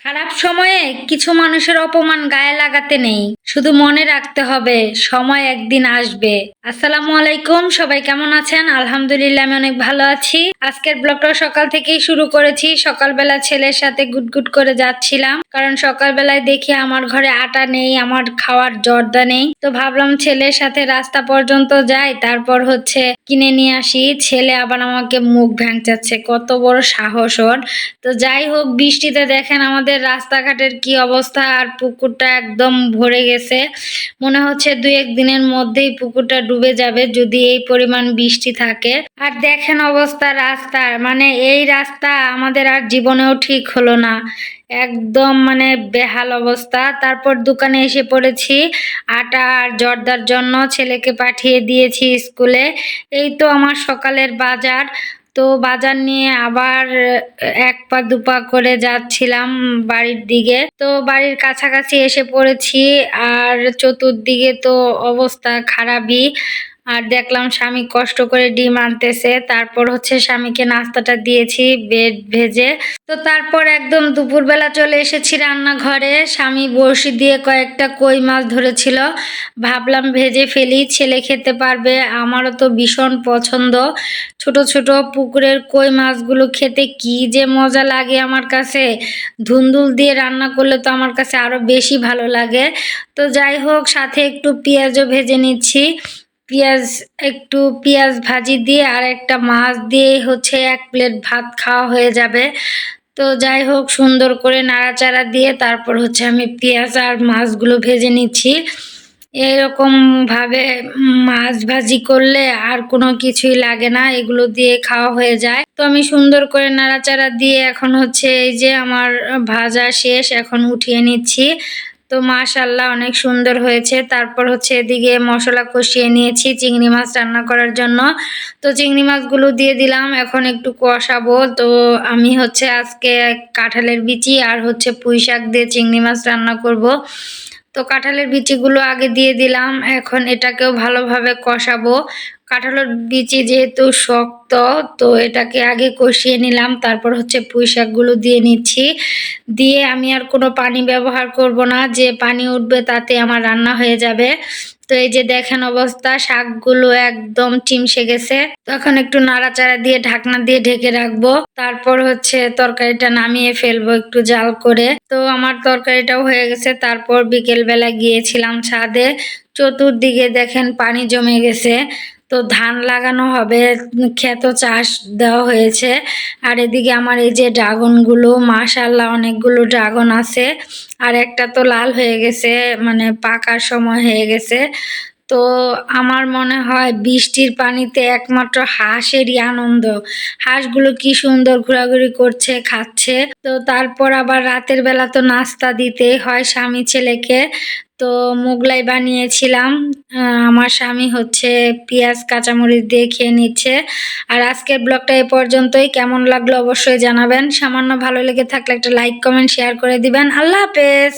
খারাপ সময়ে কিছু মানুষের অপমান গায়ে লাগাতে নেই, শুধু মনে রাখতে হবে সময় একদিন আসবে। আসসালামু আলাইকুম, সবাই কেমন আছেন? আলহামদুলিল্লাহ, আমি অনেক ভালো আছি। আজকের ব্লগটা সকাল থেকেই শুরু করেছি। সকালবেলা ছেলের সাথে গুটগুট করে যাচ্ছিলাম, কারণ সকালবেলায় দেখি আমার ঘরে আটা নেই, আমার খাওয়ার জর্দা নেই। তো ভাবলাম ছেলের সাথে রাস্তা পর্যন্ত যাই, তারপর কিনে নিয়ে আসি। ছেলে আবার আমাকে মুখ ভ্যাংচাচ্ছে, কত বড় সাহস ওর। তো যাই হোক, বৃষ্টিতে দেখেন আমাদের রাস্তাঘাটের কি অবস্থা, আর পুকুরটা একদম ভরে গেছে। মনে হচ্ছে 2-1 দিনের মধ্যেই পুকুরটা ডুবে যাবে যদি এই পরিমাণ বৃষ্টি থাকে। আর দেখেন অবস্থা রাস্তার, মানে এই রাস্তা আমাদের আর জীবনেও ঠিক হলো না, একদম মানে বেহাল অবস্থা। তারপর দোকানে এসে পড়েছি আটা আর জর্দার জন্য, ছেলেকে পাঠিয়ে দিয়েছি স্কুলে। এই তো আমার সকালের বাজার। তো বাজার নিয়ে আবার এক পা দুপা করে যাচ্ছিলাম বাড়ির দিকে। তো বাড়ির কাছাকাছি এসে পড়েছি, আর চতুর্দিকে তো অবস্থা খারাপই। আর দেখলাম স্বামী কষ্ট করে ডিম আনতেছে, তারপর স্বামীকে নাস্তাটা দিয়েছি বেড ভেজে। তো তারপর একদম দুপুরবেলা চলে এসেছি রান্নাঘরে। স্বামী বড়শি দিয়ে কয়েকটা কই মাছ ধরেছিল, ভাবলাম ভেজে ফেলি, ছেলে খেতে পারবে, আমারও তো ভীষণ পছন্দ। ছোট ছোট পুকুরের কই মাছগুলো খেতে কি যে মজা লাগে আমার কাছে। ধুন্দুল দিয়ে রান্না করলে তো আমার কাছে আরো বেশি ভালো লাগে। তো যাই হোক, সাথে একটু পেঁয়াজও ভেজে নিচ্ছি। পেঁয়াজ ভাজি দিয়ে আর একটা মাছ দিয়ে 1 প্লেট ভাত খাওয়া হয়ে যাবে। তো যাই হোক, সুন্দর করে নাড়াচাড়া দিয়ে তারপর আমি পেঁয়াজ আর মাছগুলো ভেজে নিচ্ছি। এরকম ভাবে মাছ ভাজি করলে আর কোনো কিছুই লাগে না, এগুলো দিয়ে খাওয়া হয়ে যায়। তো আমি সুন্দর করে নাড়াচাড়া দিয়ে এখন এই যে আমার ভাজা শেষ, এখন উঠিয়ে নিচ্ছি। তো মাশাআল্লাহ অনেক সুন্দর হয়েছে। তারপর এদিকে মশলা কষিয়ে নিয়েছি চিংড়ি মাছ রান্না করার জন্য। তো চিংড়ি মাছগুলো দিয়ে দিলাম, এখন একটু কষাবো। তো আমি আজকে কাঁঠালের বিচি আর পুঁই শাক দিয়ে চিংড়ি মাছ রান্না করব। তো কাঁঠালের বিচিগুলো আগে দিয়ে দিলাম, এখন এটাকেও ভালোভাবে কষাবো। কাঁঠালের বিচি যেহেতু শক্ত, তো এটাকে আগে কষিয়ে নিলাম, তারপর পুঁই শাকগুলো দিয়ে নিচ্ছি। দিয়ে আমি আর কোনো পানি ব্যবহার করব না, যে পানি উঠবে তাতে আমার রান্না হয়ে যাবে। তো এই যে দেখেন অবস্থা, শাকগুলো একদম চিমসে গেছে। তখন একটু নাড়াচাড়া দিয়ে ঢাকনা দিয়ে ঢেকে রাখবো, তারপর তরকারিটা নামিয়ে ফেলবো একটু জাল করে। তো আমার তরকারিটাও হয়ে গেছে। তারপর বিকেল বেলা গিয়েছিলাম ছাদে, চতুর্দিকে দেখেন পানি জমে গেছে। তো ধান লাগানো হবে, ক্ষেত চাষ দেওয়া হয়েছে। আর এদিকে আমার এই যে ড্রাগন গুলো, মাশাআল্লাহ অনেকগুলো ড্রাগন আছে, আর একটা তো লাল হয়ে গেছে, মানে পাকার সময় হয়ে গেছে। তো আমার মনে হয় বৃষ্টির পানিতে একমাত্র হাঁসেরই আনন্দ। হাঁসগুলো কি সুন্দর ঘোরাঘুরি করছে, খাচ্ছে। তো তারপর আবার রাতের বেলা তো নাস্তা দিতেই হয় স্বামী ছেলেকে। তো মোগলাই বানিয়েছিলাম। আমার স্বামী পেঁয়াজ কাঁচামরিচ দিয়ে খেয়ে নিচ্ছে। আর আজকের ব্লগটা এ পর্যন্তই। কেমন লাগলো অবশ্যই জানাবেন। সামান্য ভালো লেগে থাকলে একটা লাইক কমেন্ট শেয়ার করে দিবেন। আল্লাহ হাফেজ।